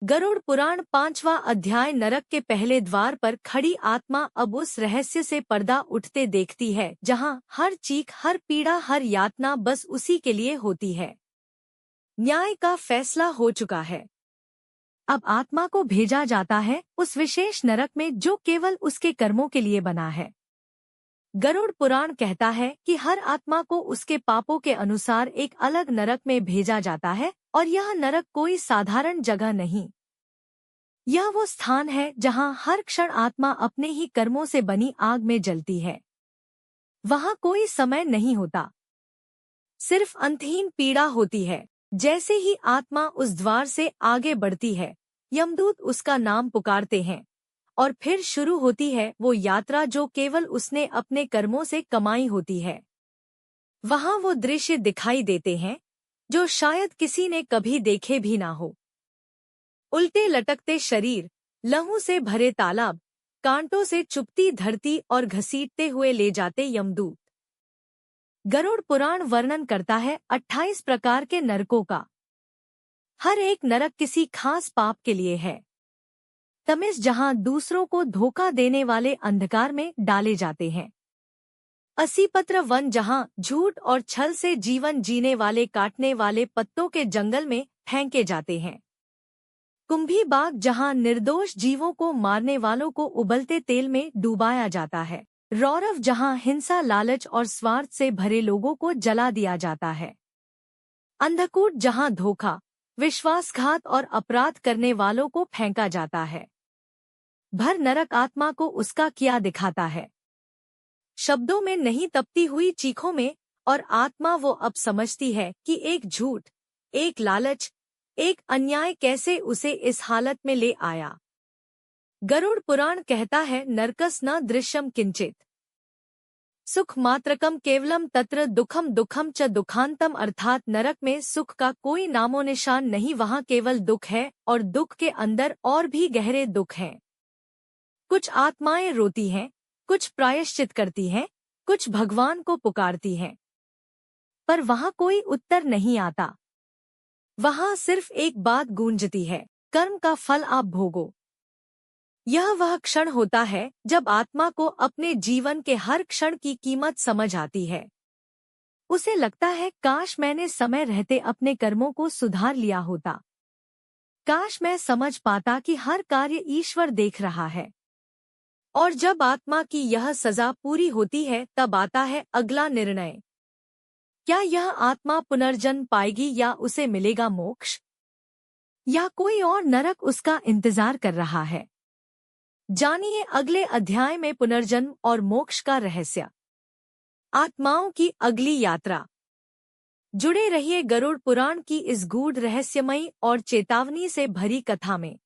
गरुड़ पुराण 5वां अध्याय। नरक के पहले द्वार पर खड़ी आत्मा अब उस रहस्य से पर्दा उठते देखती है जहाँ हर चीख, हर पीड़ा, हर यातना बस उसी के लिए होती है। न्याय का फैसला हो चुका है। अब आत्मा को भेजा जाता है उस विशेष नरक में जो केवल उसके कर्मों के लिए बना है। गरुड़ पुराण कहता है कि हर आत्मा को उसके पापों के अनुसार एक अलग नरक में भेजा जाता है और यह नरक कोई साधारण जगह नहीं। यह वो स्थान है जहां हर क्षण आत्मा अपने ही कर्मों से बनी आग में जलती है। वहां कोई समय नहीं होता, सिर्फ अंतहीन पीड़ा होती है। जैसे ही आत्मा उस द्वार से आगे बढ़ती है, यमदूत उसका नाम पुकारते हैं और फिर शुरू होती है वो यात्रा जो केवल उसने अपने कर्मों से कमाई होती है। वहां वो दृश्य दिखाई देते हैं जो शायद किसी ने कभी देखे भी ना हो। उल्टे लटकते शरीर, लहू से भरे तालाब, कांटों से चुभती धरती और घसीटते हुए ले जाते यमदूत। गरुड़ पुराण वर्णन करता है 28 प्रकार के नरकों का। हर एक नरक किसी खास पाप के लिए है। तमिस जहां दूसरों को धोखा देने वाले अंधकार में डाले जाते हैं। असीपत्र वन जहां झूठ और छल से जीवन जीने वाले काटने वाले पत्तों के जंगल में फेंके जाते हैं। कुंभी बाग जहां निर्दोष जीवों को मारने वालों को उबलते तेल में डुबाया जाता है। रौरव जहां हिंसा, लालच और स्वार्थ से भरे लोगों को जला दिया जाता है। अंधकूट जहां धोखा, विश्वासघात और अपराध करने वालों को फेंका जाता है। भर नरक आत्मा को उसका किया दिखाता है, शब्दों में नहीं, तपती हुई चीखों में। और आत्मा वो अब समझती है कि एक झूठ, एक लालच, एक अन्याय कैसे उसे इस हालत में ले आया। गरुड़ पुराण कहता है नरकस न दृश्यम किंचित सुख मात्रकम केवलम तत्र दुखम दुखम च दुखांतम, अर्थात नरक में सुख का कोई नामो निशान नहीं, वहां केवल दुख है और दुख के अंदर और भी गहरे दुख हैं। कुछ आत्माएं रोती हैं, कुछ प्रायश्चित करती हैं, कुछ भगवान को पुकारती हैं, पर वहां कोई उत्तर नहीं आता। वहां सिर्फ एक बात गूंजती है, कर्म का फल आप भोगो। यह वह क्षण होता है जब आत्मा को अपने जीवन के हर क्षण की कीमत समझ आती है। उसे लगता है काश मैंने समय रहते अपने कर्मों को सुधार लिया होता। काश मैं समझ पाता कि हर कार्य ईश्वर देख रहा है। और जब आत्मा की यह सजा पूरी होती है तब आता है अगला निर्णय। क्या यह आत्मा पुनर्जन्म पाएगी या उसे मिलेगा मोक्ष, या कोई और नरक उसका इंतजार कर रहा है? जानिए अगले अध्याय में पुनर्जन्म और मोक्ष का रहस्य, आत्माओं की अगली यात्रा। जुड़े रहिए गरुड़ पुराण की इस गूढ़, रहस्यमयी और चेतावनी से भरी कथा में।